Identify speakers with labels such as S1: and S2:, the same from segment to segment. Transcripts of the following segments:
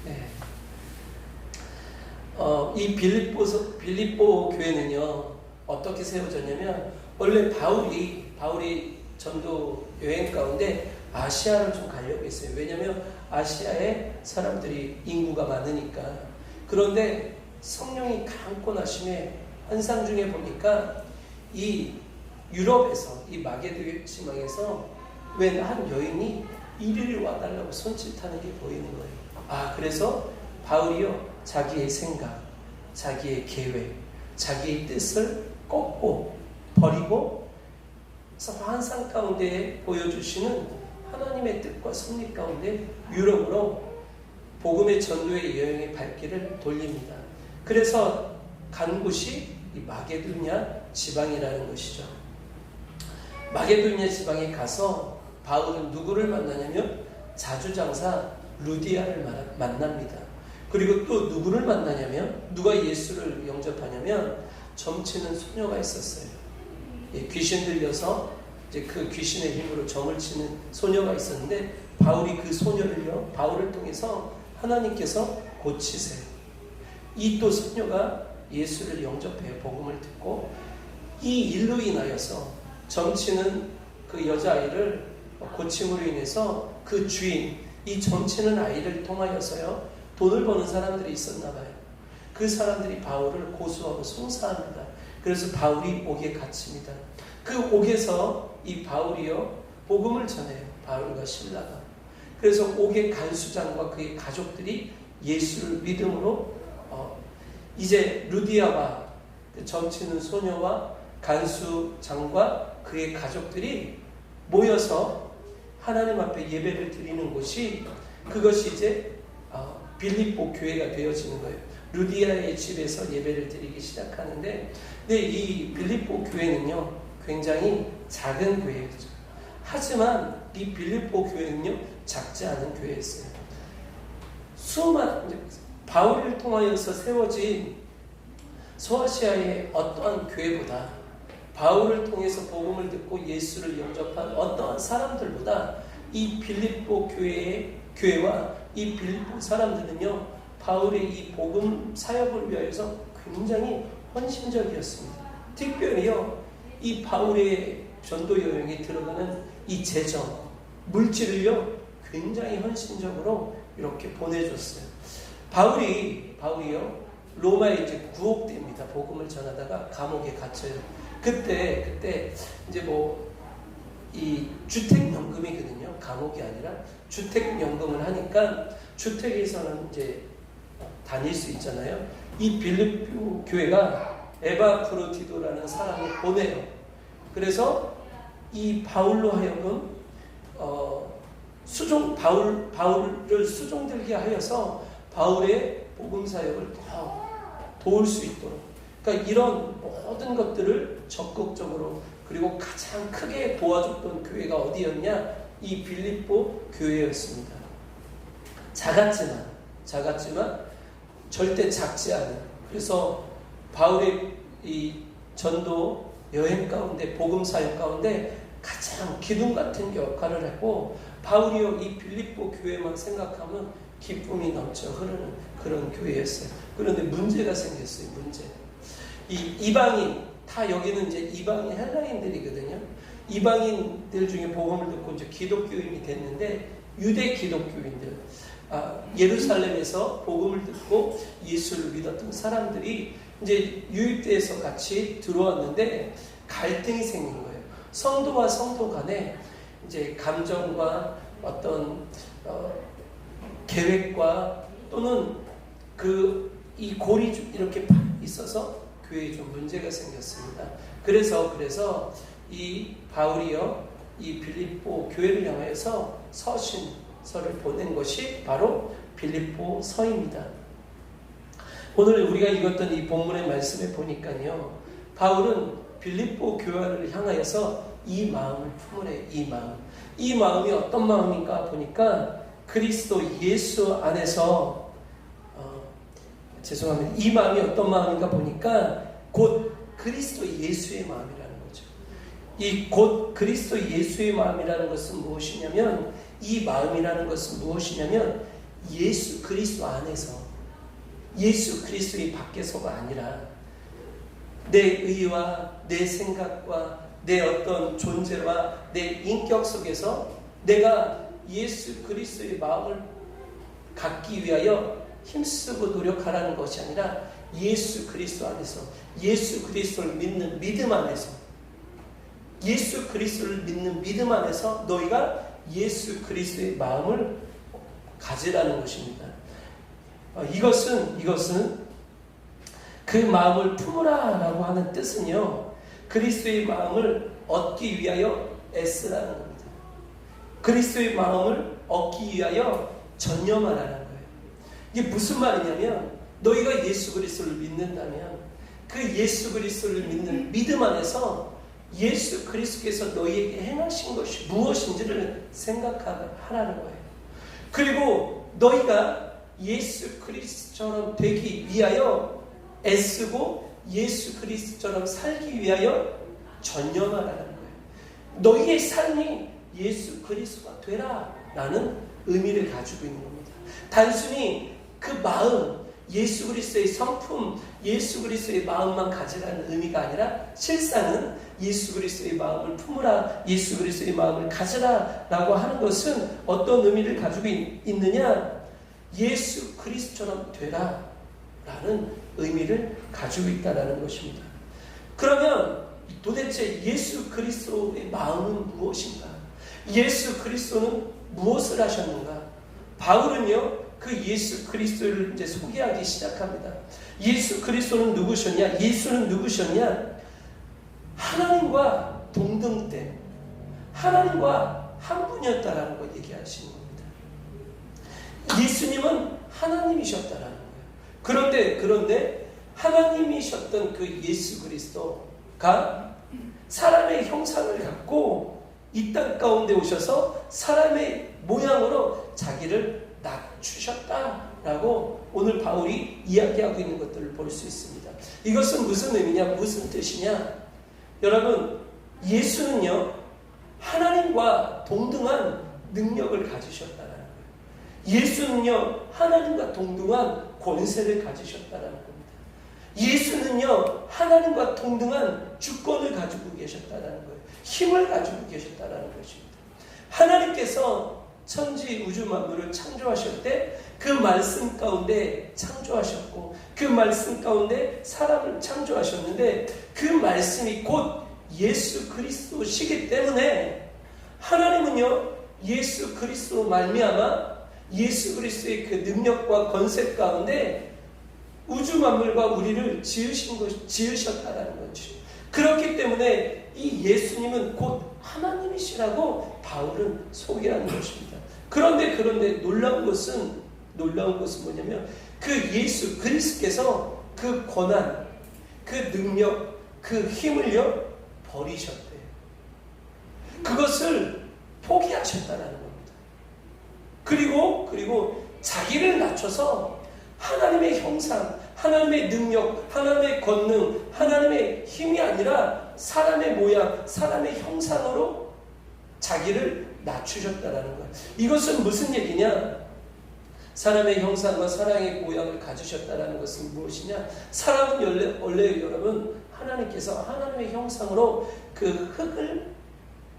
S1: 네. 이 빌립보 교회는요, 어떻게 세워졌냐면, 원래 바울이 전도 여행 가운데 아시아를 좀 가려고 했어요. 왜냐면 아시아에 사람들이 인구가 많으니까. 그런데 성령이 감고 나심에 환상 중에 보니까 이 유럽에서, 이 마게도 지방에서 웬 한 여인이 이리로 와달라고 손짓하는 게 보이는 거예요. 그래서 바울이요, 자기의 생각, 자기의 계획, 자기의 뜻을 꺾고 버리고 환상 가운데 보여주시는 하나님의 뜻과 섭리 가운데 유럽으로 복음의 전도의 여행의 발길을 돌립니다. 그래서 간 곳이 이 마게도냐 지방이라는 것이죠. 마게도냐 지방에 가서 바울은 누구를 만나냐면 자주장사 루디아를 만납니다. 그리고 또 누구를 만나냐면, 누가 예수를 영접하냐면 점치는 소녀가 있었어요. 귀신 들려서 이제 그 귀신의 힘으로 점을 치는 소녀가 있었는데, 바울이 그 소녀를요, 바울을 통해서 하나님께서 고치세요. 이 또 소녀가 예수를 영접해요. 복음을 듣고. 이 일로 인하여서 점치는 그 여자아이를 고침으로 인해서 그 주인, 이 점치는 아이를 통하여서요, 돈을 버는 사람들이 있었나 봐요. 그 사람들이 바울을 고소하고 송사합니다. 그래서 바울이 옥에 갇힙니다. 그 옥에서 이 바울이요, 복음을 전해요. 바울과 실라가. 그래서 옥의 간수장과 그의 가족들이 예수를 믿음으로 이제 루디아와 점치는 소녀와 간수장과 그의 가족들이 모여서 하나님 앞에 예배를 드리는 곳이, 그것이 이제 빌립보 교회가 되어지는 거예요. 루디아의 집에서 예배를 드리기 시작하는데, 근데 이 빌립보 교회는요, 굉장히 작은 교회였죠. 하지만 이 빌립보 교회는요, 작지 않은 교회였어요. 바울을 통하여서 세워진 소아시아의 어떠한 교회보다, 바울을 통해서 복음을 듣고 예수를 영접한 어떠한 사람들보다 이 빌립보 교회와 이 빌립보 사람들은요, 바울의 이 복음 사역을 위하여서 굉장히 헌신적이었습니다. 특별히요, 이 바울의 전도 여행에 들어가는 이 재정, 물질을요, 굉장히 헌신적으로 이렇게 보내줬어요. 바울이요, 로마에 이제 구옥됩니다. 복음을 전하다가 감옥에 갇혀요. 그때 이제 이 주택연금이거든요. 감옥이 아니라 주택연금을 하니까 주택에서는 이제 다닐 수 있잖아요. 이 빌립보 교회가 에바프로디도라는 사람을 보내요. 그래서 이 바울로 하여금 바울을 수종들게 하여서 바울의 복음 사역을 더 도울 수 있도록, 그러니까 이런 모든 것들을 적극적으로, 그리고 가장 크게 도와줬던 교회가 어디였냐? 이 빌립보 교회였습니다. 작았지만 절대 작지 않은, 그래서 바울의 이 전도 여행 가운데, 복음 사역 가운데 가장 기둥 같은 역할을 했고, 바울이요, 이 빌립보 교회만 생각하면 기쁨이 넘쳐 흐르는 그런 교회였어요. 그런데 문제가 생겼어요. 이 이방인, 다 여기는 이제 이방인 헬라인들이거든요. 이방인들 중에 복음을 듣고 이제 기독교인이 됐는데, 유대 기독교인들, 예루살렘에서 복음을 듣고 예수를 믿었던 사람들이 이제 유입돼서 같이 들어왔는데 갈등이 생긴 거예요. 성도와 성도 간에 이제 감정과 어떤 계획과 또는 이 골이 좀 이렇게 있어서 교회에 좀 문제가 생겼습니다. 그래서 이 바울이요, 이 빌립보 교회를 향해서 서신서를 보낸 것이 바로 빌립보서입니다. 오늘 우리가 읽었던 이 본문의 말씀에 보니까요, 바울은 빌립보 교회를 향하여서 이 마음을 품으래. 이 마음이 어떤 마음인가 보니까 그리스도 예수 안에서 이 마음이 어떤 마음인가 보니까 곧 그리스도 예수의 마음이라는 거죠. 이 곧 그리스도 예수의 마음이라는 것은 무엇이냐면, 이 마음이라는 것은 무엇이냐면 예수 그리스도 안에서, 예수 그리스도의 밖에서가 아니라 내 의와 내 생각과 내 어떤 존재와 내 인격 속에서 내가 예수 그리스도의 마음을 갖기 위하여 힘쓰고 노력하라는 것이 아니라 예수 그리스도 안에서, 예수 그리스도를 믿는 믿음 안에서, 예수 그리스도를 믿는 믿음 안에서 너희가 예수 그리스도의 마음을 가지라는 것입니다. 이것은 그 마음을 품으라라고 하는 뜻은요, 그리스도의 마음을 얻기 위하여 애쓰라는 겁니다. 그리스도의 마음을 얻기 위하여 전념하라는 거예요. 이게 무슨 말이냐면, 너희가 예수 그리스도를 믿는다면 그 예수 그리스도를 믿는 믿음 안에서 예수 그리스도께서 너희에게 행하신 것이 무엇인지를 생각하라는 거예요. 그리고 너희가 예수 그리스도처럼 되기 위하여 애쓰고 예수 그리스도처럼 살기 위하여 전념하라는 거예요. 너희의 삶이 예수 그리스도가 되라 라는 의미를 가지고 있는 겁니다. 단순히 그 마음, 예수 그리스도의 성품, 예수 그리스도의 마음만 가지라는 의미가 아니라 실상은 예수 그리스도의 마음을 품으라, 예수 그리스도의 마음을 가지라 라고 하는 것은 어떤 의미를 가지고 있느냐? 예수 그리스도처럼 되라 라는 의미를 가지고 있다는 것입니다. 그러면 도대체 예수 그리스도의 마음은 무엇인가? 예수 그리스도는 무엇을 하셨는가? 바울은요, 그 예수 그리스도를 이제 소개하기 시작합니다. 예수 그리스도는 누구셨냐? 예수는 누구셨냐? 하나님과 동등된, 하나님과 한 분이었다라는 걸 얘기하시는 겁니다. 예수님은 하나님이셨다라는 거예요. 그런데 하나님이셨던 그 예수 그리스도가 사람의 형상을 갖고 이 땅 가운데 오셔서 사람의 모양으로 자기를 낮추셨다라고 오늘 바울이 이야기하고 있는 것들을 볼 수 있습니다. 이것은 무슨 의미냐, 무슨 뜻이냐? 여러분, 예수는요, 하나님과 동등한 능력을 가지셨다는 거예요. 예수는요, 하나님과 동등한 권세를 가지셨다는 겁니다. 예수는요, 하나님과 동등한 주권을 가지고 계셨다는 거예요. 힘을 가지고 계셨다는 것입니다. 하나님께서 천지 우주 만물을 창조하실 때 그 말씀 가운데 창조하셨고, 그 말씀 가운데 사람을 창조하셨는데, 그 말씀이 곧 예수 그리스도시기 때문에 하나님은요, 예수 그리스도 말미암아 예수 그리스도의 그 능력과 권세 가운데 우주 만물과 우리를 지으셨다는 거죠. 그렇기 때문에 이 예수님은 곧 하나님이시라고 바울은 소개하는 것입니다. 그런데 놀라운 것은 뭐냐면, 그 예수 그리스도께서 그 권한, 그 능력, 그 힘을요 버리셨대요. 그것을 포기하셨다는 겁니다. 그리고 자기를 낮춰서 하나님의 형상, 하나님의 능력, 하나님의 권능, 하나님의 힘이 아니라 사람의 모양, 사람의 형상으로 자기를 낮추셨다는 거예요. 이것은 무슨 얘기냐? 사람의 형상과 사람의 모양을 가지셨다는 것은 무엇이냐? 사람은 원래 여러분, 하나님께서 하나님의 형상으로 그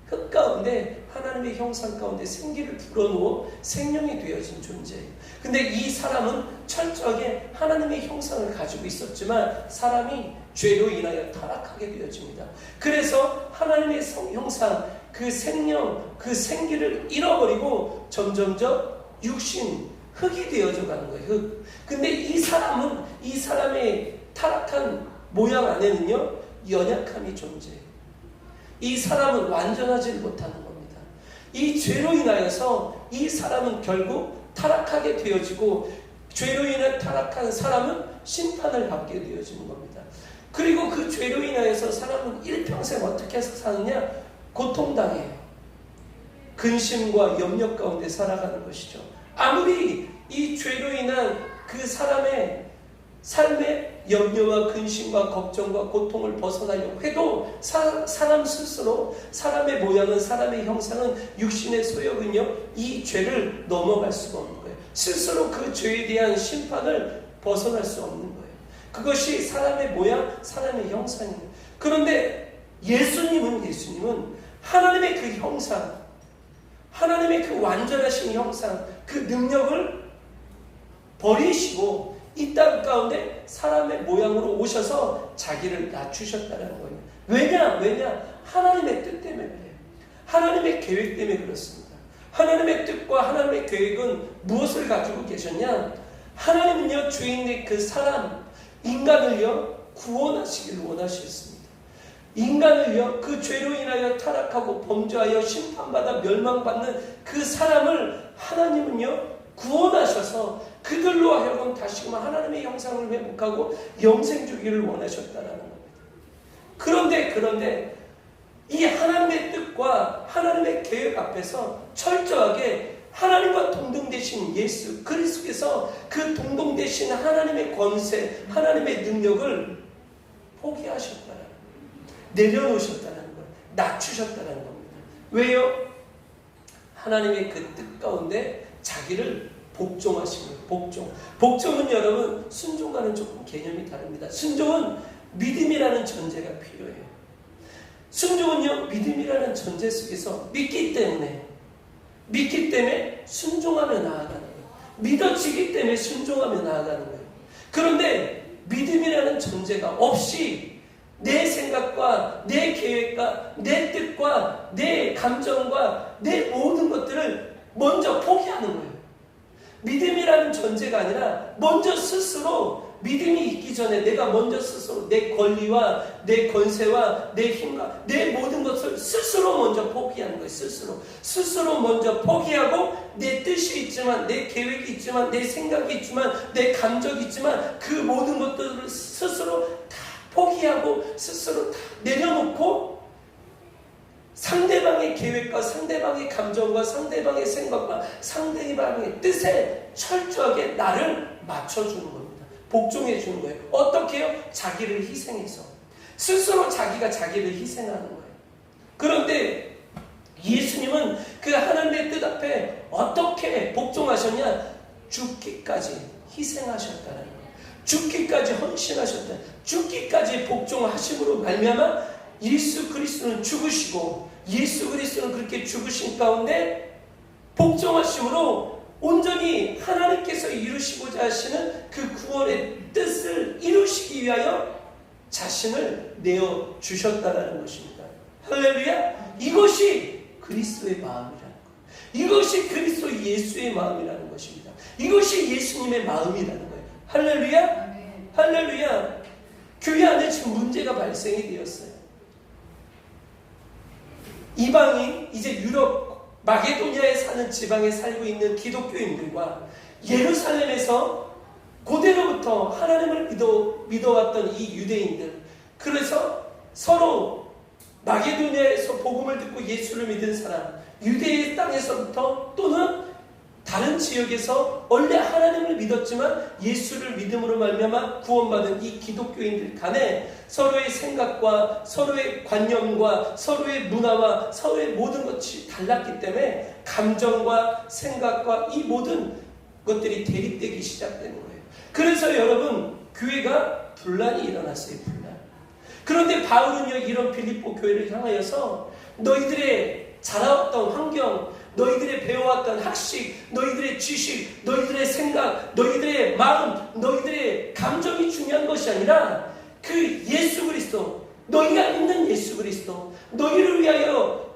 S1: 흙 가운데, 하나님의 형상 가운데 생기를 불어넣어 생명이 되어진 존재예요. 근데 이 사람은 철저하게 하나님의 형상을 가지고 있었지만 사람이 죄로 인하여 타락하게 되어집니다. 그래서 하나님의 형상, 그 생명, 그 생기를 잃어버리고 점점점 육신, 흙이 되어져 가는 거예요. 흙. 근데 이 사람의 타락한 모양 안에는요, 연약함이 존재해요. 이 사람은 완전하지 못하는 겁니다. 이 죄로 인하여서 이 사람은 결국 타락하게 되어지고, 죄로 인해 타락한 사람은 심판을 받게 되어지는 겁니다. 그리고 그 죄로 인하여서 사람은 일평생 어떻게 사느냐? 고통당해요. 근심과 염려 가운데 살아가는 것이죠. 아무리 이 죄로 인한 그 사람의 삶의 염려와 근심과 걱정과 고통을 벗어나려고 해도 사람 스스로, 사람의 모양은, 사람의 형상은, 육신의 소욕은요, 이 죄를 넘어갈 수가 없는 거예요. 스스로 그 죄에 대한 심판을 벗어날 수 없는 거예요. 그것이 사람의 모양, 사람의 형상이에요. 그런데 예수님은 하나님의 그 형상, 하나님의 그 완전하신 형상, 그 능력을 버리시고 이 땅 가운데 사람의 모양으로 오셔서 자기를 낮추셨다는 거예요. 왜냐? 하나님의 뜻 때문에 그래요. 하나님의 계획 때문에 그렇습니다. 하나님의 뜻과 하나님의 계획은 무엇을 가지고 계셨냐? 하나님은요, 죄인의 그 사람, 인간을요, 구원하시기를 원하셨습니다. 인간을요, 그 죄로 인하여 타락하고 범죄하여 심판받아 멸망받는 그 사람을 하나님은요, 구원하셔서 그들로 하여금 다시금 하나님의 형상을 회복하고 영생 주기를 원하셨다는 겁니다. 그런데 이 하나님의 뜻과 하나님의 계획 앞에서 철저하게 하나님과 동등되신 예수 그리스도께서 그 동등되신 하나님의 권세, 하나님의 능력을 포기하셨다는 거예요. 내려놓으셨다는 거예요. 낮추셨다는 겁니다. 왜요? 하나님의 그 뜻 가운데 자기를 복종하신 거예요. 복종은 여러분 순종과는 조금 개념이 다릅니다. 순종은 믿음이라는 전제가 필요해요. 순종은요, 믿음이라는 전제 속에서 믿기 때문에 순종하며 나아가는 거예요. 믿어지기 때문에 순종하며 나아가는 거예요. 그런데 믿음이라는 전제가 없이 내 생각과 내 계획과 내 뜻과 내 감정과 내 모든 것들을 먼저 포기하는 거예요. 믿음이라는 전제가 아니라 먼저 스스로 믿음이 있기 전에 내가 먼저 스스로 내 권리와 내 권세와 내 힘과 내 모든 것을 스스로 먼저 포기하는 거예요. 스스로 먼저 포기하고 내 뜻이 있지만, 내 계획이 있지만, 내 생각이 있지만, 내 감정이 있지만 그 모든 것들을 스스로 다 포기하고 스스로 다 내려놓고 상대방의 계획과 상대방의 감정과 상대방의 생각과 상대방의 뜻에 철저하게 나를 맞춰주는 겁니다. 복종해 주는 거예요. 어떻게 해요? 자기를 희생해서. 스스로 자기가 자기를 희생하는 거예요. 그런데 예수님은 그 하나님의 뜻 앞에 어떻게 복종하셨냐? 죽기까지 희생하셨다는 거예요. 죽기까지 헌신하셨다. 죽기까지 복종하심으로 말미암아 예수 그리스도는 죽으시고, 예수 그리스도는 그렇게 죽으신 가운데 복종하심으로 온전히 하나님께서 이루시고자 하시는 그 구원의 뜻을 이루시기 위하여 자신을 내어주셨다는 것입니다. 할렐루야! 이것이 그리스도의 마음이라는 것. 이것이 그리스도 예수의 마음이라는 것입니다. 이것이 예수님의 마음이라는 거예요. 할렐루야! 할렐루야! 교회 안에 지금 문제가 발생이 되었어요. 이방인, 이제 유럽 마게도니아에 사는 지방에 살고 있는 기독교인들과 예루살렘에서 고대로부터 하나님을 믿어왔던 이 유대인들, 그래서 서로 마게도니아에서 복음을 듣고 예수를 믿은 사람, 유대의 땅에서부터 또는 다른 지역에서 원래 하나님을 믿었지만 예수를 믿음으로 말미암아 구원받은 이 기독교인들 간에 서로의 생각과 서로의 관념과 서로의 문화와 서로의 모든 것이 달랐기 때문에 감정과 생각과 이 모든 것들이 대립되기 시작되는 거예요. 그래서 여러분, 교회가 분란이 일어났어요. 분란. 그런데 바울은요, 이런 빌립보 교회를 향하여서 너희들의 자라왔던 환경, 너희들의 배워왔던 학식, 너희들의 지식, 너희들의 생각, 너희들의 마음, 너희들의 감정이 중요한 것이 아니라 그 예수 그리스도, 너희가 믿는 예수 그리스도, 너희를 위하여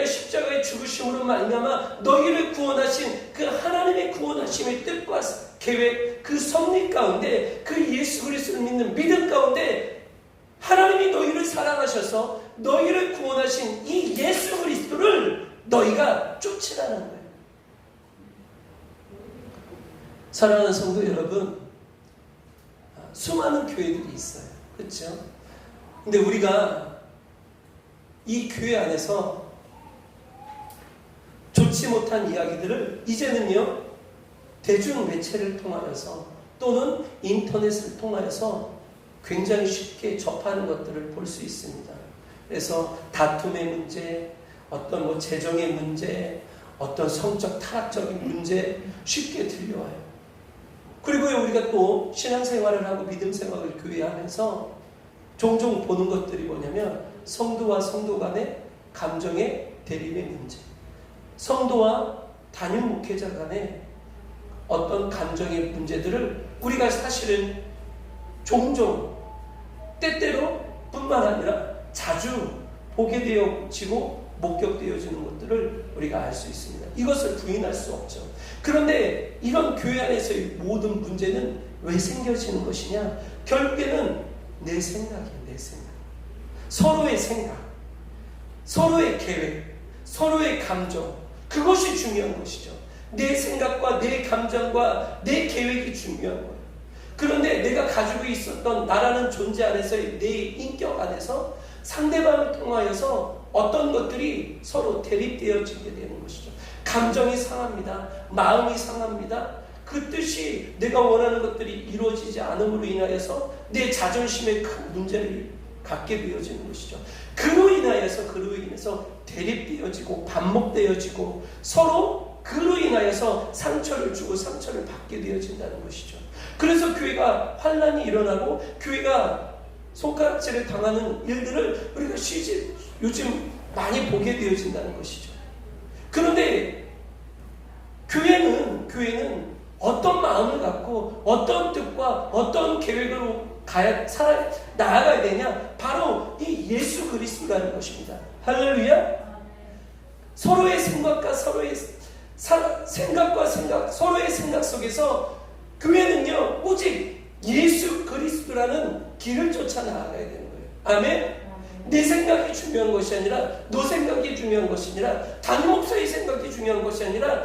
S1: 십자가에 죽으심으로 말미암아 너희를 구원하신 그 하나님의 구원하심의 뜻과 계획, 그 섭리 가운데, 그 예수 그리스도를 믿는 믿음 가운데 하나님이 너희를 사랑하셔서 너희를 구원하신 이 예수 그리스도를 너희가 쫓으라는 거예요. 사랑하는 성도 여러분, 수많은 교회들이 있어요. 그렇죠? 근데 우리가 이 교회 안에서 좋지 못한 이야기들을 이제는요, 대중 매체를 통하여서 또는 인터넷을 통하여서 굉장히 쉽게 접하는 것들을 볼 수 있습니다. 그래서 다툼의 문제, 어떤 재정의 문제, 어떤 성적 타락적인 문제 쉽게 들려와요. 그리고 우리가 또 신앙생활을 하고 믿음생활을 교회 하면서 종종 보는 것들이 뭐냐면 성도와 성도 간의 감정의 대립의 문제, 성도와 단임 목회자 간의 어떤 감정의 문제들을 우리가 사실은 종종 때때로 뿐만 아니라 자주 보게 되어지고 목격되어지는 것들을 우리가 알 수 있습니다. 이것을 부인할 수 없죠. 그런데 이런 교회 안에서의 모든 문제는 왜 생겨지는 것이냐? 결국에는 내 생각이에요. 내 생각. 서로의 생각, 서로의 계획, 서로의 감정, 그것이 중요한 것이죠. 내 생각과 내 감정과 내 계획이 중요한 거예요. 그런데 내가 가지고 있었던 나라는 존재 안에서의 내 인격 안에서 상대방을 통하여서 어떤 것들이 서로 대립되어지게 되는 것이죠. 감정이 상합니다. 마음이 상합니다. 그 뜻이 내가 원하는 것들이 이루어지지 않음으로 인하여서 내 자존심에 큰 문제를 갖게 되어지는 것이죠. 그로 인해서 대립되어지고 반목되어지고 서로 그로 인하여서 상처를 주고 상처를 받게 되어진다는 것이죠. 그래서 교회가 환란이 일어나고 교회가 손가락질을 당하는 일들을 우리가 요즘 많이 보게 되어진다는 것이죠. 그런데 교회는 어떤 마음을 갖고 어떤 뜻과 어떤 계획으로 나아가야 되냐? 바로 이 예수 그리스도라는 것입니다. 할렐루야. 서로의 생각과 서로의 생각 속에서 교회는요 오직 예수 그리스도라는 길을 쫓아 나아가야 되는 거예요. 아멘. 내 생각이 중요한 것이 아니라 너 생각이 중요한 것이 아니라 담임 목사의 생각이 중요한 것이 아니라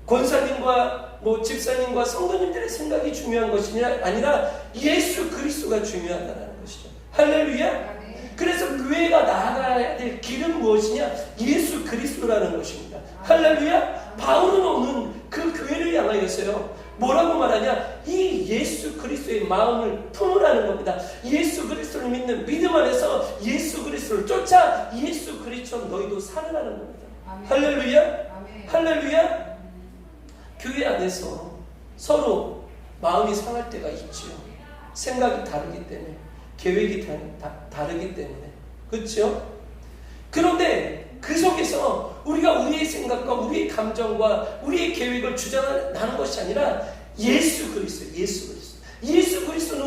S1: 권사님과 집사님과 성도님들의 생각이 중요한 것이 아니라 예수 그리스도가 중요하다는 것이죠. 할렐루야. 그래서 교회가 나아가야 될 길은 무엇이냐? 예수 그리스도라는 것입니다. 할렐루야. 바울은 오는 그 교회를 향하여서요 뭐라고 말하냐? 이 예수 그리스도의 마음을 품으라는 겁니다. 예수 그리스도를 믿는 믿음 안에서 예수 그리스도를 쫓아 예수 그리스도처럼 너희도 살으라는 겁니다. 아멘. 할렐루야. 아멘. 할렐루야. 교회 안에서 서로 마음이 상할 때가 있지요. 생각이 다르기 때문에, 계획이 다르기 때문에, 그렇죠? 그런데 그 속에서 우리가 우리의 생각과 우리의 감정과 우리의 계획을 주장하는 것이 아니라 예수 그리스도는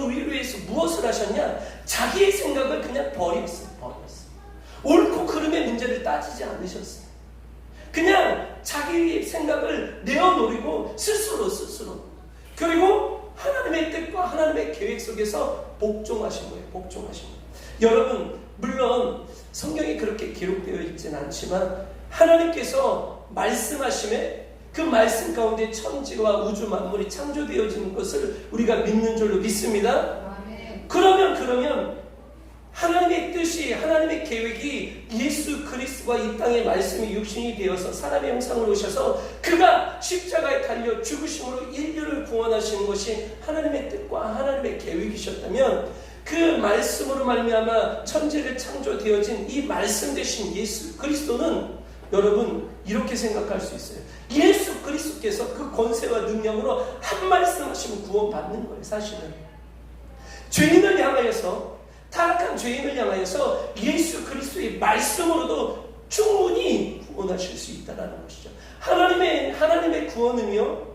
S1: 우리를 위해서 무엇을 하셨냐? 자기의 생각을 그냥 버렸어요. 옳고 그름의 문제를 따지지 않으셨어요. 그냥 자기의 생각을 내어놓으리고 스스로 그리고 하나님의 뜻과 하나님의 계획 속에서 복종하신 거예요. 여러분 물론 성경이 그렇게 기록되어 있진 않지만 하나님께서 말씀하심에 그 말씀 가운데 천지와 우주 만물이 창조되어지는 것을 우리가 믿는 줄로 믿습니다. 그러면 하나님의 뜻이, 하나님의 계획이 예수 그리스도가 이 땅에 말씀이 육신이 되어서 사람의 형상으로 오셔서 그가 십자가에 달려 죽으심으로 인류를 구원하시는 것이 하나님의 뜻과 하나님의 계획이셨다면 그 말씀으로 말미암아 천지를 창조되어진 이 말씀 되신 예수 그리스도는 여러분 이렇게 생각할 수 있어요. 예수 그리스도께서 그 권세와 능력으로 한 말씀 하시면 구원받는 거예요. 사실은 죄인을 향하여서, 타락한 죄인을 향하여서 예수 그리스도의 말씀으로도 충분히 구원하실 수 있다는 것이죠. 하나님의 구원은요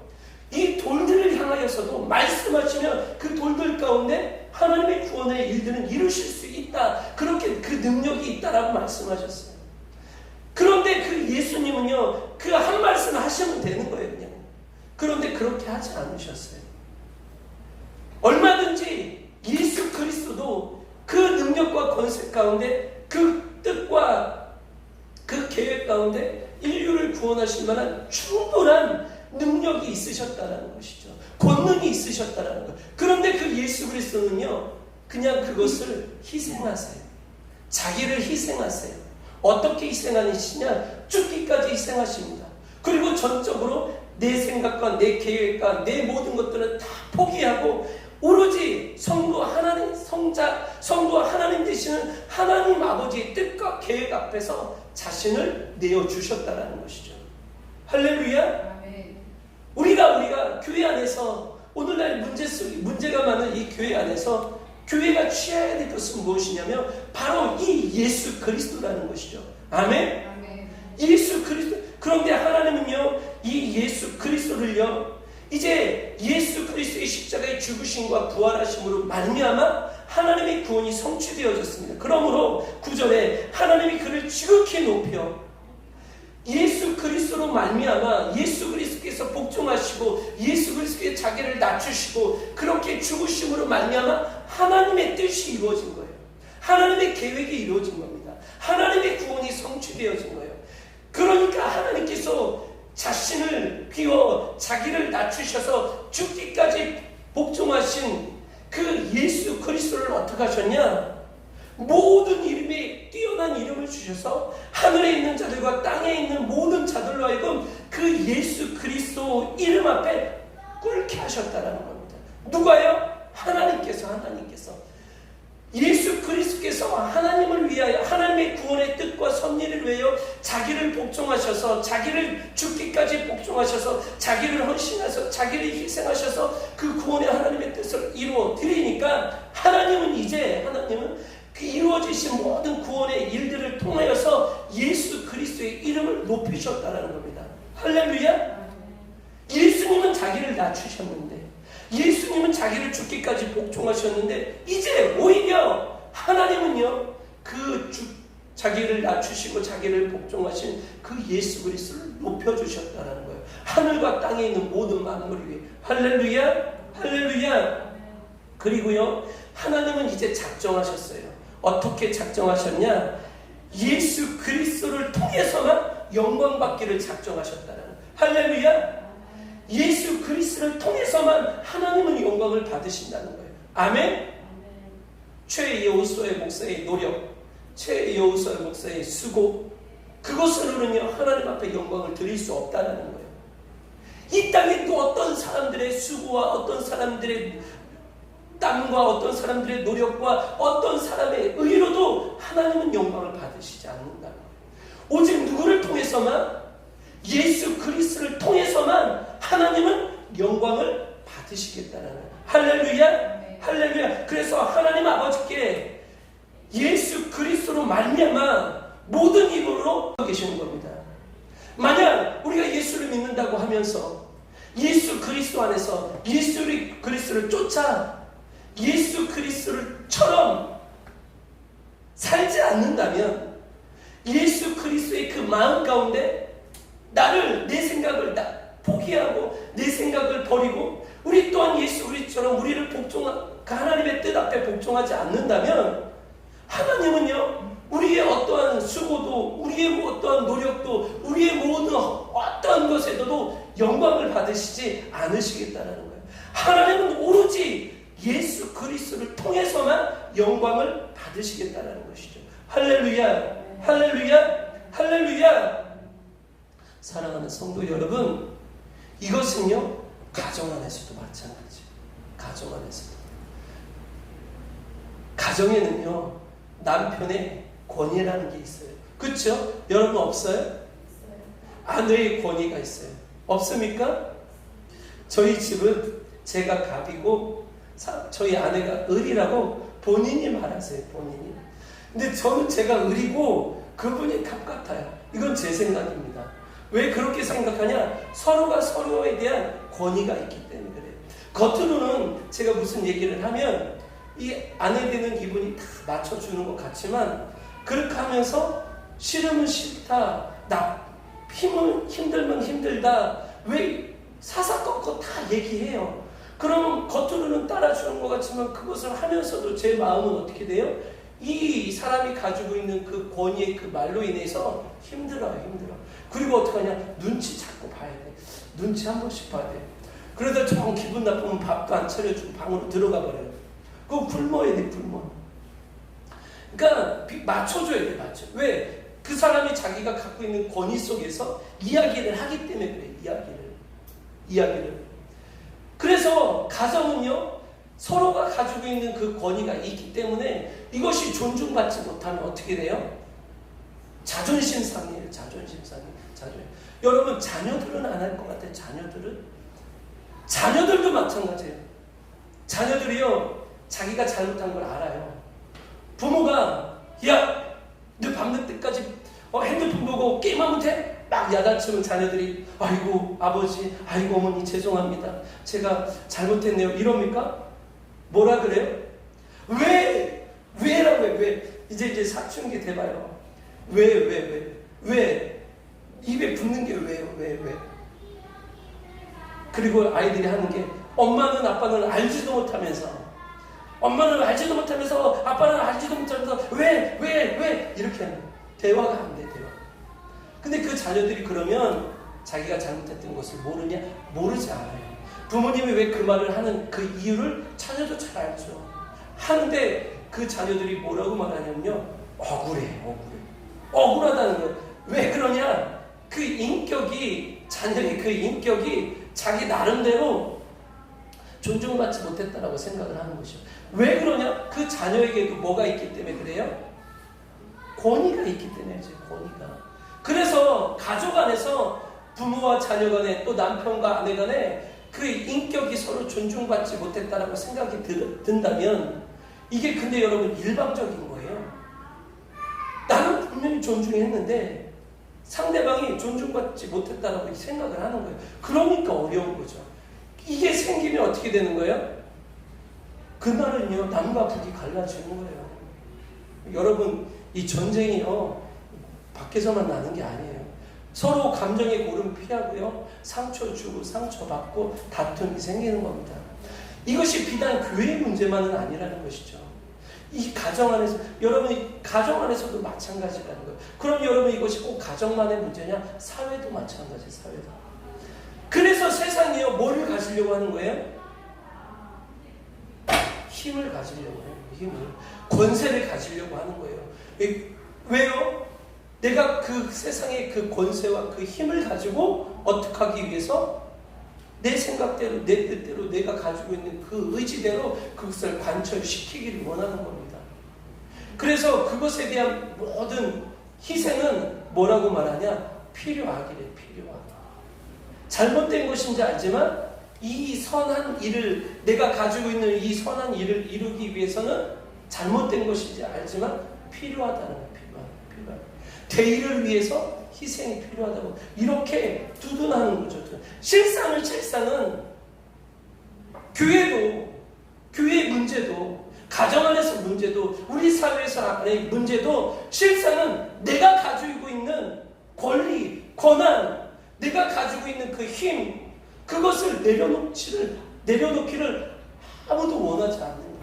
S1: 이 돌들을 향하여서도 말씀하시면 그 돌들 가운데 하나님의 구원의 일들은 이루실 수 있다. 그렇게 그 능력이 있다라고 말씀하셨어요. 그런데 그 예수님은요 그 한 말씀 하시면 되는 거예요. 그냥. 그런데 그렇게 하지 않으셨어요. 얼마든지 예수 그리스도도 그 능력과 권세 가운데 그 뜻과 그 계획 가운데 인류를 구원하실 만한 충분한 능력이 있으셨다라는 것이죠. 권능이 있으셨다라는 것. 그런데 그 예수 그리스도는요 그냥 그것을 희생하세요. 자기를 희생하세요. 어떻게 희생하시냐? 죽기까지 희생하십니다. 그리고 전적으로 내 생각과 내 계획과 내 모든 것들은 다 포기하고 오로지 성부와 하나님 되시는 하나님 아버지의 뜻과 계획 앞에서 자신을 내어주셨다라는 것이죠. 할렐루야. 우리가 교회 안에서 오늘날 문제가 많은 이 교회 안에서 교회가 취해야 될 것은 무엇이냐면 바로 이 예수 그리스도라는 것이죠. 아멘. 예수 그리스도. 그런데 하나님은요, 이 예수 그리스도를요, 이제 예수 그리스도의 십자가의 죽으심과 부활하심으로 말미암아 하나님의 구원이 성취되어졌습니다. 그러므로 9절에 하나님이 그를 지극히 높여 예수 그리스도로 말미암아 예수 그리스도께서 복종하시고 예수 그리스도의 자기를 낮추시고 그렇게 죽으심으로 말미암아 하나님의 뜻이 이루어진 거예요. 하나님의 계획이 이루어진 겁니다. 하나님의 구원이 성취되어진 거예요. 그러니까 하나님께서 자신을 비워 자기를 낮추셔서 죽기까지 복종하신 그 예수 그리스도를 어떻게 하셨냐? 모든 이름에 뛰어난 이름을 주셔서 하늘에 있는 자들과 땅에 있는 모든 자들로 하여금 그 예수 그리스도 이름 앞에 꿇게 하셨다는 겁니다. 누가요? 하나님께서 예수 그리스도께서 하나님을 위하여 하나님의 구원의 뜻과 섭리를 위하여 자기를 복종하셔서 자기를 죽기까지 복종하셔서 자기를 헌신하셔서 자기를 희생하셔서 그 구원의 하나님의 뜻을 이루어 드리니까 하나님은 그 이루어지신 모든 구원의 일들을 통하여서 예수 그리스도의 이름을 높이셨다는 겁니다. 할렐루야. 예수님은 자기를 낮추셨는데 예수님은 자기를 죽기까지 복종하셨는데 이제 오히려 하나님은요, 자기를 낮추시고 자기를 복종하신 그 예수 그리스도를 높여주셨다는 거예요. 하늘과 땅에 있는 모든 만물 위에. 할렐루야. 할렐루야. 그리고요, 하나님은 이제 작정하셨어요. 어떻게 작정하셨냐? 예수 그리스도를 통해서만 영광 받기를 작정하셨다는 거예요. 할렐루야. 예수 그리스도를 통해서만 하나님은 영광을 받으신다는 거예요. 아멘. 최여우수의 목사의 노력, 최여우수의 목사의 수고, 그것으로는요 하나님 앞에 영광을 드릴 수 없다는 거예요. 이 땅에 또 어떤 사람들의 수고와 어떤 사람들의 땀과 어떤 사람들의 노력과 어떤 사람의 의로도 하나님은 영광을 받으시지 않는다는 거예요. 오직 누구를 통해서만? 예수 그리스도를 통해서만 하나님은 영광을 받으시겠다는 거예요. 할렐루야. 할렐루야. 그래서 하나님 아버지께 예수 그리스도로 말미암아 모든 힘으로 계시는 겁니다. 만약 우리가 예수를 믿는다고 하면서 예수 그리스도 안에서 예수 그리스도를 쫓아 예수 그리스도처럼 살지 않는다면 예수 그리스도의 그 마음 가운데 내 생각을 포기하고 내 생각을 버리고 우리 또한 예수 그리스도처럼 우리를 하나님의 뜻 앞에 복종하지 않는다면 하나님은요 우리의 어떠한 수고도 우리의 어떠한 노력도 우리의 모든 어떠한 것에도 영광을 받으시지 않으시겠다는 거예요. 하나님은 오로지 예수 그리스도를 통해서만 영광을 받으시겠다는 것이죠. 할렐루야. 할렐루야. 할렐루야. 사랑하는 성도 여러분, 이것은요 가정 안에서도 마찬가지예요. 가정 안에서도. 가정에는요 남편의 권위라는 게 있어요. 그렇죠? 여러분 없어요? 있어요. 아내의 권위가 있어요. 없습니까? 저희 집은 제가 갑이고 저희 아내가 을이라고 본인이 말하세요. 본인이. 근데 저는 제가 을이고 그분이 갑 같아요. 이건 제 생각입니다. 왜 그렇게 생각하냐? 서로가 서로에 대한 권위가 있기 때문에 그래요. 겉으로는 제가 무슨 얘기를 하면 이 아내 되는 이분이 다 맞춰주는 것 같지만 그렇게 하면서 싫으면 싫다, 힘들면 힘들다, 왜 사사건건 다 얘기해요. 그럼 겉으로는 따라주는 것 같지만 그것을 하면서도 제 마음은 어떻게 돼요? 이 사람이 가지고 있는 그 권위의 그 말로 인해서 힘들어요. 그리고 어떻게 하냐? 눈치 자꾸 봐야 돼. 눈치 한 번씩 봐야 돼. 그러다 정 기분 나쁘면 밥도 안 차려주고 방으로 들어가 버려요. 그거 굶어야 돼, 굶어. 그러니까 맞춰줘야 돼, 맞춰. 왜? 그 사람이 자기가 갖고 있는 권위 속에서 이야기를 하기 때문에 그래, 이야기를. 그래서 가정은요, 서로가 가지고 있는 그 권위가 있기 때문에 이것이 존중받지 못하면 어떻게 돼요? 자존심 상해요. 자존심 상해. 여러분 자녀들은 안 할 것 같아요. 자녀들도 마찬가지예요. 자녀들이요 자기가 잘못한 걸 알아요. 부모가 야 너 밤늦게까지 핸드폰 보고 게임하면 돼? 막 야단치면 자녀들이 아이고 아버지 아이고 어머니 죄송합니다. 제가 잘못했네요. 이럽니까? 뭐라 그래요? 왜라고 해요? 왜? 이제 사춘기 돼봐요. 왜? 입에 붙는 게 왜요? 왜? 그리고 아이들이 하는 게 엄마는 아빠는 알지도 못하면서 아빠는 알지도 못하면서 왜 이렇게 하는 거예요. 대화가 안 돼. 대화. 근데 그 자녀들이 그러면 자기가 잘못했던 것을 모르냐? 모르지 않아요. 부모님이 왜 그 말을 하는 그 이유를 자녀도 잘 알죠. 하는데 그 자녀들이 뭐라고 말하냐면요. 억울하다는 거예요. 왜 그러냐? 그 인격이 자녀의 그 인격이 자기 나름대로 존중받지 못했다라고 생각을 하는 것이죠. 왜 그러냐? 그 자녀에게도 뭐가 있기 때문에 그래요? 권위가 있기 때문이죠. 권위가. 그래서 가족 안에서 부모와 자녀 간에 또 남편과 아내 간에 그 인격이 서로 존중받지 못했다라고 생각이 든다면 이게 근데 여러분 일방적인 거예요. 나는 분명히 존중했는데 상대방이 존중받지 못했다라고 생각을 하는 거예요. 그러니까 어려운 거죠. 이게 생기면 어떻게 되는 거예요? 그날은요 남과 북이 갈라지는 거예요. 여러분 이 전쟁이요 밖에서만 나는 게 아니에요. 서로 감정의 고름 피하고요 상처 주고 상처 받고 다툼이 생기는 겁니다. 이것이 비단 교회의 문제만은 아니라는 것이죠. 이 가정 안에서 여러분이 가정 안에서도 마찬가지라는 거예요. 그럼 여러분 이것이 꼭 가정만의 문제냐? 사회도 마찬가지예요. 사회도. 그래서 세상이요 뭐를 가지려고 하는 거예요? 힘을 가지려고 해요. 힘을. 권세를 가지려고 하는 거예요. 왜요? 내가 그 세상의 그 권세와 그 힘을 가지고 어떻게 하기 위해서 내 생각대로 내 뜻대로 내가 가지고 있는 그 의지대로 그것을 관철시키기를 원하는 겁니다. 그래서 그것에 대한 모든 희생은 뭐라고 말하냐? 필요하기래. 필요하다. 잘못된 것인지 알지만 이 선한 일을 내가 가지고 있는 이 선한 일을 이루기 위해서는 잘못된 것인지 알지만 필요하다는 거예요. 필요하다. 대의를 위해서 희생이 필요하다고 이렇게 두둔하는 거죠. 실상은 교회의 문제도 가정 안에서 문제도 우리 사회에서의 문제도 실상은 내가 가지고 있는 권리, 권한, 내가 가지고 있는 그 힘 그것을 내려놓기를 아무도 원하지 않는 거예요.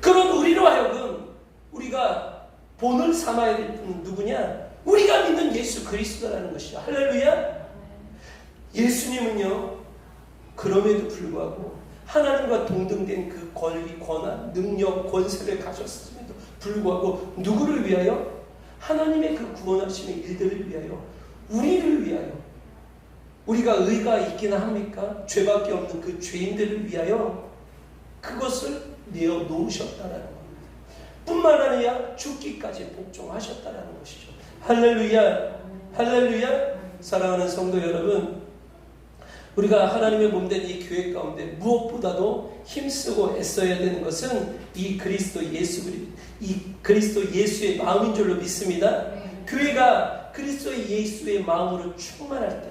S1: 그런 우리로 하여금 우리가 본을 삼아야 될 분은 누구냐? 우리가 믿는 예수 그리스도라는 것이죠. 할렐루야. 예수님은요 그럼에도 불구하고 하나님과 동등된 그 권리, 권한, 능력, 권세를 가졌음에도 불구하고 누구를 위하여? 하나님의 그 구원하심의 일들을 위하여, 우리를 위하여, 우리가 의가 있기나 합니까? 죄밖에 없는 그 죄인들을 위하여 그것을 내어놓으셨다라는 겁니다. 뿐만 아니라 죽기까지 복종하셨다라는 것이죠. 할렐루야. 할렐루야. 사랑하는 성도 여러분, 우리가 하나님의 몸된 이 교회 가운데 무엇보다도 힘쓰고 애써야 되는 것은 이 그리스도 예수의 마음인 줄로 믿습니다. 교회가 그리스도 예수의 마음으로 충만할 때,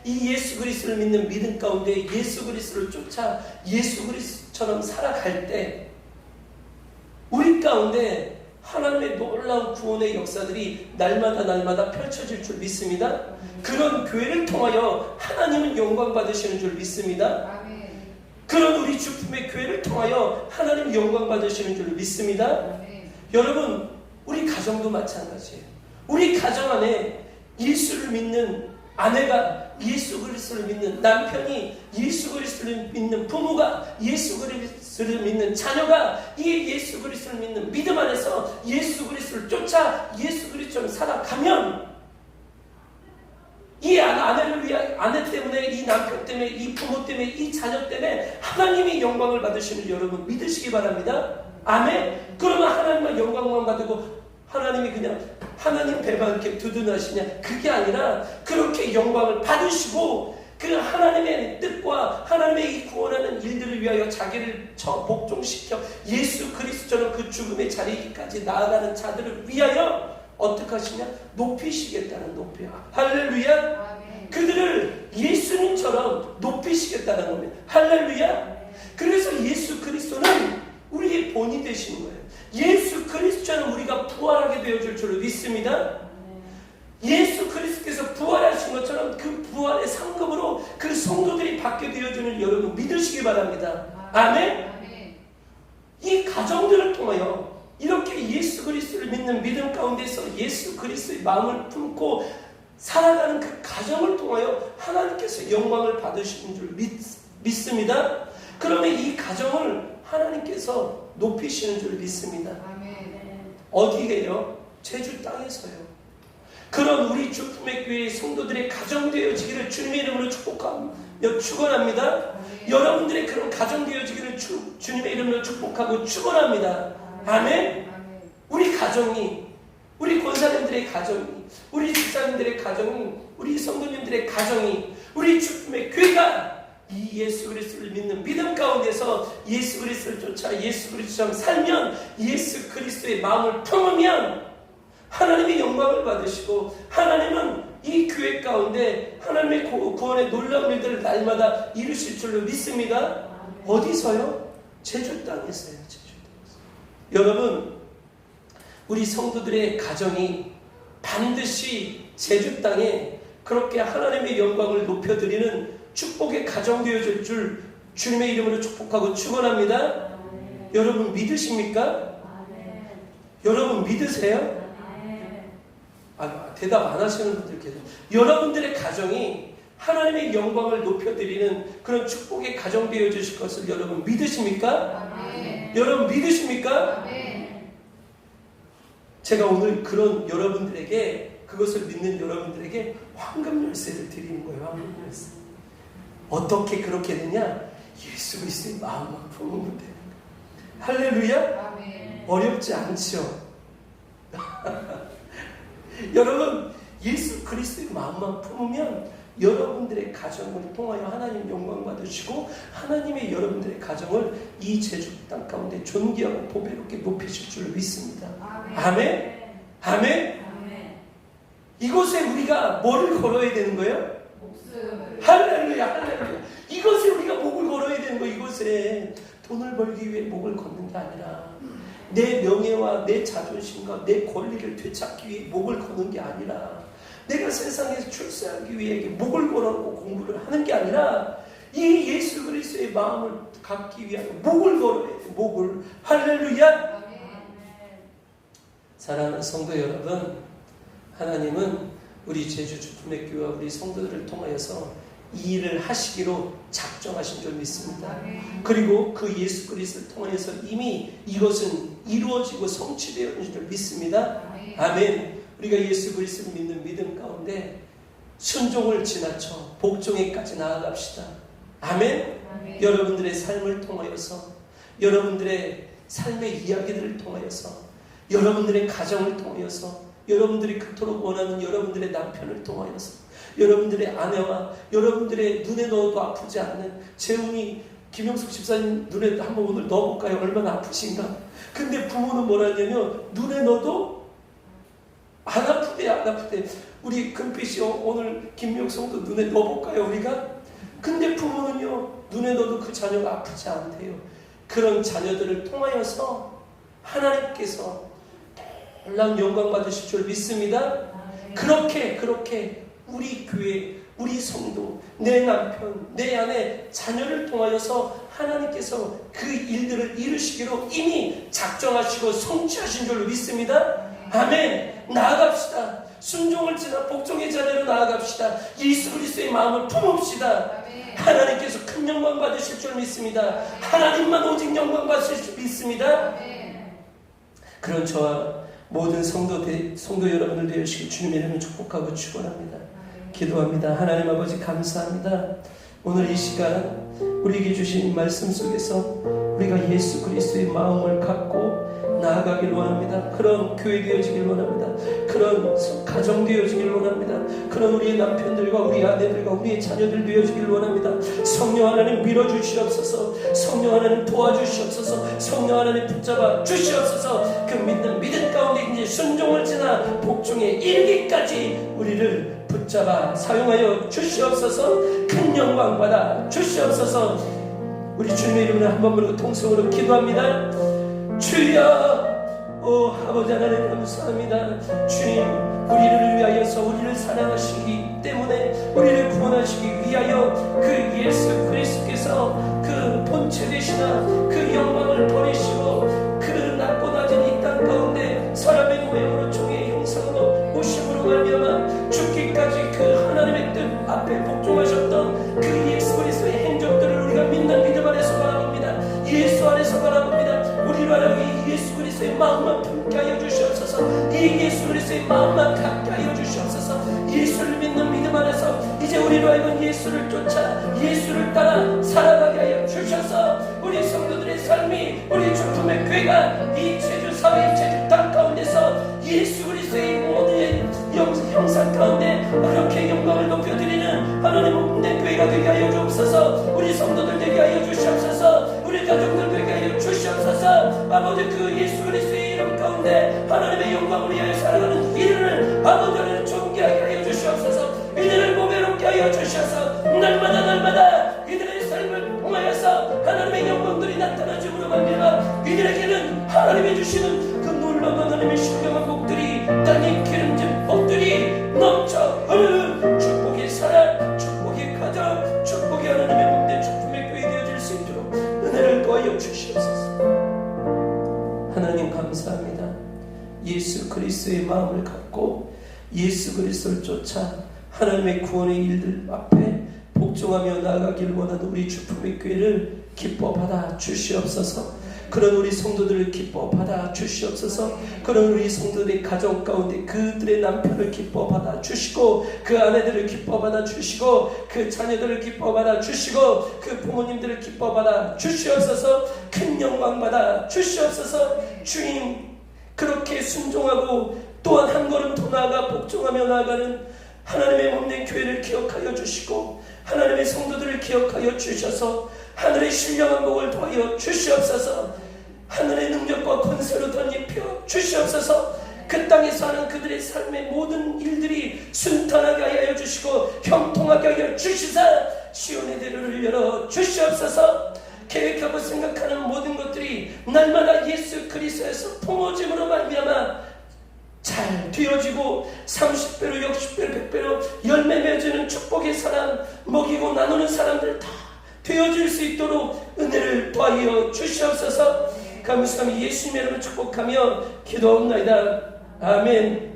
S1: 이 예수 그리스도를 믿는 믿음 가운데 예수 그리스도를 쫓아 예수 그리스도처럼 살아갈 때 우리 가운데 하나님의 놀라운 구원의 역사들이 날마다 펼쳐질 줄 믿습니다. 그런 교회를 통하여 하나님은 영광 받으시는 줄 믿습니다. 그런 우리 주품의 교회를 통하여 하나님 영광 받으시는 줄 믿습니다. 여러분, 우리 가정도 마찬가지예요. 우리 가정 안에 예수를 믿는 아내가 예수 그리스도를 믿는 남편이 예수 그리스도를 믿는 부모가 예수 그리스도를 믿는 자녀가 이 예수 그리스도를 믿는 믿음 안에서 예수 그리스도를 쫓아 예수 그리스도를 살아가면 이 아내를 위해 아내 때문에 이 남편 때문에 이 부모 때문에 이 자녀 때문에 하나님이 영광을 받으시는 여러분 믿으시기 바랍니다. 아멘. 그러면 하나님만 영광만 받고 하나님이 그냥 하나님 배만 이렇게 두둔하시냐? 그게 아니라 그렇게 영광을 받으시고 그 하나님의 뜻과 하나님의 이 구원하는 일들을 위하여 자기를 복종시켜 예수 그리스도처럼 그 죽음의 자리까지 나아가는 자들을 위하여 어떻게 하시냐? 높이시겠다는 높이야. 할렐루야. 그들을 예수님처럼 높이시겠다는 겁니다. 할렐루야. 그래서 예수 그리스도는 우리의 본이 되시는 거예요. 예수 그리스도처럼 우리가 부활하게 되어줄 줄을 믿습니다. 예수 그리스도께서 부활하신 것처럼 그 부활의 상급으로 그 성도들이 받게 되어주는 여러분 믿으시기 바랍니다. 아멘. 이 가정들을 통하여 이렇게 예수 그리스도를 믿는 믿음 가운데서 예수 그리스도의 마음을 품고 살아가는 그 가정을 통하여 하나님께서 영광을 받으시는 줄 믿습니다. 그러면 이 가정을 하나님께서 높이시는 줄 믿습니다. 어디에요? 제주 땅에서요. 그런 우리 주품의 교회의 성도들의 가정 되어지기를 주님의 이름으로 축복하며 축원합니다. 여러분들의 그런 가정 되어지기를 주님의 이름으로 축복하고 축원합니다. 아멘. 우리 가정이, 우리 권사님들의 가정이, 우리 집사님들의 가정이, 우리 성도님들의 가정이, 우리 주품의 교회가 이 예수 그리스도를 믿는 믿음 가운데서 예수 그리스도를 쫓아 예수 그리스도처럼 살면, 예수 그리스도의 마음을 품으면 하나님의 영광을 받으시고 하나님은 이 교회 가운데 하나님의 구원의 놀라운 일들을 날마다 이루실 줄로 믿습니다. 어디서요? 제주 땅에서요. 제주 땅에서. 여러분, 우리 성도들의 가정이 반드시 제주 땅에 그렇게 하나님의 영광을 높여드리는 축복의 가정 되어질 줄 주님의 이름으로 축복하고 축원합니다. 여러분 믿으십니까? 여러분 믿으세요? 대답 안 하시는 분들 계세요. 여러분들의 가정이 하나님의 영광을 높여드리는 그런 축복의 가정 되어주실 것을 여러분 믿으십니까? 여러분 믿으십니까? 제가 오늘 그런 여러분들에게, 그것을 믿는 여러분들에게 황금 열쇠를 드리는 거예요. 황금 열쇠. 어떻게 그렇게 되냐? 예수 그리스도의 마음만 품으면 되는 거예요. 할렐루야. 어렵지 않죠? 여러분, 예수 그리스도의 마음만 품으면 여러분들의 가정을 통하여 하나님 영광 받으시고 하나님의 여러분들의 가정을 이 제주 땅 가운데 존귀하고 보배롭게 높이실 줄 믿습니다. 아멘. 아멘. 이곳에 우리가 뭐를 걸어야 되는 거예요? 목숨을. 할렐루야. 할렐루야. 이곳에 우리가 목을 걸어야 되는 거예요. 이곳에 돈을 벌기 위해 목을 걷는 게 아니라 내 명예와 내 자존심과 내 권리를 되찾기 위해 목을 거는 게 아니라 내가 세상에서 출세하기 위해 목을 걸고 공부를 하는 게 아니라 이 예수 그리스도의 마음을 갖기 위하여 목을 걸어야 돼. 목을. 할렐루야. 사랑하는 성도 여러분, 하나님은 우리 제주 주품의 교회와 우리 성도들을 통하여서 이 일을 하시기로 작정하신 줄 믿습니다. 그리고 그 예수 그리스도를 통하여서 이미 이것은 이루어지고 성취되어 있는 줄 믿습니다. 아멘. 우리가 예수 그리스도를 믿는 믿음 가운데 순종을 지나쳐 복종에까지 나아갑시다. 아멘. 여러분들의 삶을 통하여서, 여러분들의 삶의 이야기들을 통하여서, 여러분들의 가정을 통하여서, 여러분들이 그토록 원하는 여러분들의 남편을 통하여서, 여러분들의 아내와 여러분들의 눈에 넣어도 아프지 않는 재훈이 김영숙 집사님 눈에 한번 오늘 넣어볼까요? 얼마나 아프신가? 근데 부모는 뭐라 하냐면 눈에 넣어도 안 아프대, 안 아프대. 우리 금빛이 오늘 김영숙도 눈에 넣어볼까요? 우리가? 근데 부모는요, 눈에 넣어도 그 자녀가 아프지 않대요. 그런 자녀들을 통하여서 하나님께서 놀라운 영광 받으실 줄 믿습니다. 그렇게 우리 교회, 우리 성도, 내 남편, 내 아내, 자녀를 통하여서 하나님께서 그 일들을 이루시기로 이미 작정하시고 성취하신 줄로 믿습니다. 아멘. 나아갑시다. 순종을 지나 복종의 자리로 나아갑시다. 예수 그리스도의 마음을 품읍시다. 하나님께서 큰 영광 받으실 줄 믿습니다. 하나님만 오직 영광 받으실 줄 믿습니다. 그런 저와 모든 성도 여러분들 되시길 주님의 이름으로 축복하고 축원합니다. 기도합니다. 하나님 아버지 감사합니다. 오늘 이 시간 우리에게 주신 말씀 속에서 우리가 예수 그리스도의 마음을 갖고 나아가길 원합니다. 그런 교회 되어지길 원합니다. 그런 가정 되어지길 원합니다. 그런 우리의 남편들과 우리 아내들과 우리의 자녀들 되어지길 원합니다. 성령 하나님 밀어주시옵소서. 성령 하나님 도와주시옵소서. 성령 하나님 붙잡아 주시옵소서. 그 믿음 가운데 이제 순종을 지나 복종의 일기까지 우리를 붙잡아 사용하여 주시옵소서. 큰 영광 받아 주시옵소서. 우리 주님의 이름으로 한 번 부르고 통성으로 기도합니다. 주여, 오 아버지 하나님 감사합니다. 주님, 우리를 위하여서 우리를 사랑하시기 때문에 우리를 구원하시기 위하여 그 예수 그리스도께서 그 본체 되시나 그 영광을 버리시고 그 낮고 낮은 이 땅 가운데 사람의 모양으로 종의 형상으로 오심으로 말미암아 죽기까지 그 하나님의 뜻 앞에 복종하셨던 그 예수 그리스도의 행적들을 우리가 믿는 믿음 안에서 바라봅니다. 예수 안에서 바라봅니다. 우리로 하여금 이 예수 그리스도의 마음만 품게 하여 주시옵소서. 이 예수 그리스도의 마음만 갖게 하여 주시옵소서. 예수를 믿는 믿음 안에서 이제 우리로 하여금 예수를 쫓아 예수를 따라 살아가게 하여 주셔서 우리 성도들의 삶이 우리 주품의 교회가 이 제주 사회 제주 땅 가운데서 예수 그리스도의 모든 형상 가운데 그렇게 영광을 높여드리는 하나님 없는 교회가 되게 하여 주옵소서. 우리 성도들 되게 하여 주시옵소서. 우리 가족들 되게 하여 주시옵소서. 아버지 그 예수 그리스도의 이름 가운데 하나님의 영광을 위하여 살아가는 이들을 아버지를 존귀하게 하여 주시옵소서. 이들을 보배롭게 하여 주셔서 날마다 이들의 삶을 통하여서 하나님의 영광들이 나타나줌으로 말미암아 이들에게는 하나님이 주시는 그 놀라운 하나님의 신령한 복들이 땅에 기름진 복들이 넘쳐 흐르는 축복의 사랑, 축복의 가정, 축복의 하나님의 복된 축복의 교회 되어질 수 있도록 은혜를 도하여 주시옵소서. 하나님 감사합니다. 예수 그리스도의 마음을 갖고 예수 그리스도를 쫓아 하나님의 구원의 일들 앞에 복종하며 나아가기를 원하는 우리 주품의 교회를 기뻐 받아 주시옵소서. 그런 우리 성도들을 기뻐 받아 주시옵소서. 그런 우리 성도들의 가정 가운데 그들의 남편을 기뻐 받아 주시고 그 아내들을 기뻐 받아 주시고 그 자녀들을 기뻐 받아 주시고 그 부모님들을 기뻐 받아 주시옵소서. 큰 영광 받아 주시옵소서. 주님, 그렇게 순종하고 또한 한 걸음 더 나아가 복종하며 나아가는 하나님의 몸된 교회를 기억하여 주시고 하나님의 성도들을 기억하여 주셔서 하늘의 신령한 복을 더하여 주시옵소서. 하늘의 능력과 권세로 덧입혀 주시옵소서. 그 땅에서 하는 그들의 삶의 모든 일들이 순탄하게 하여 주시고 형통하게 하여 주시사 시온의 대로를 열어 주시옵소서. 계획하고 생각하는 모든 것들이 날마다 예수 그리스도에서 품어짐으로 말미암아 잘 되어지고 30배로 60배로 100배로 열매 맺는 축복의 사람, 먹이고 나누는 사람들 다 되어질 수 있도록 은혜를 더하여 주시옵소서. 감사합니다. 예수님의 이름으로 축복하며 기도하옵나이다. 아멘.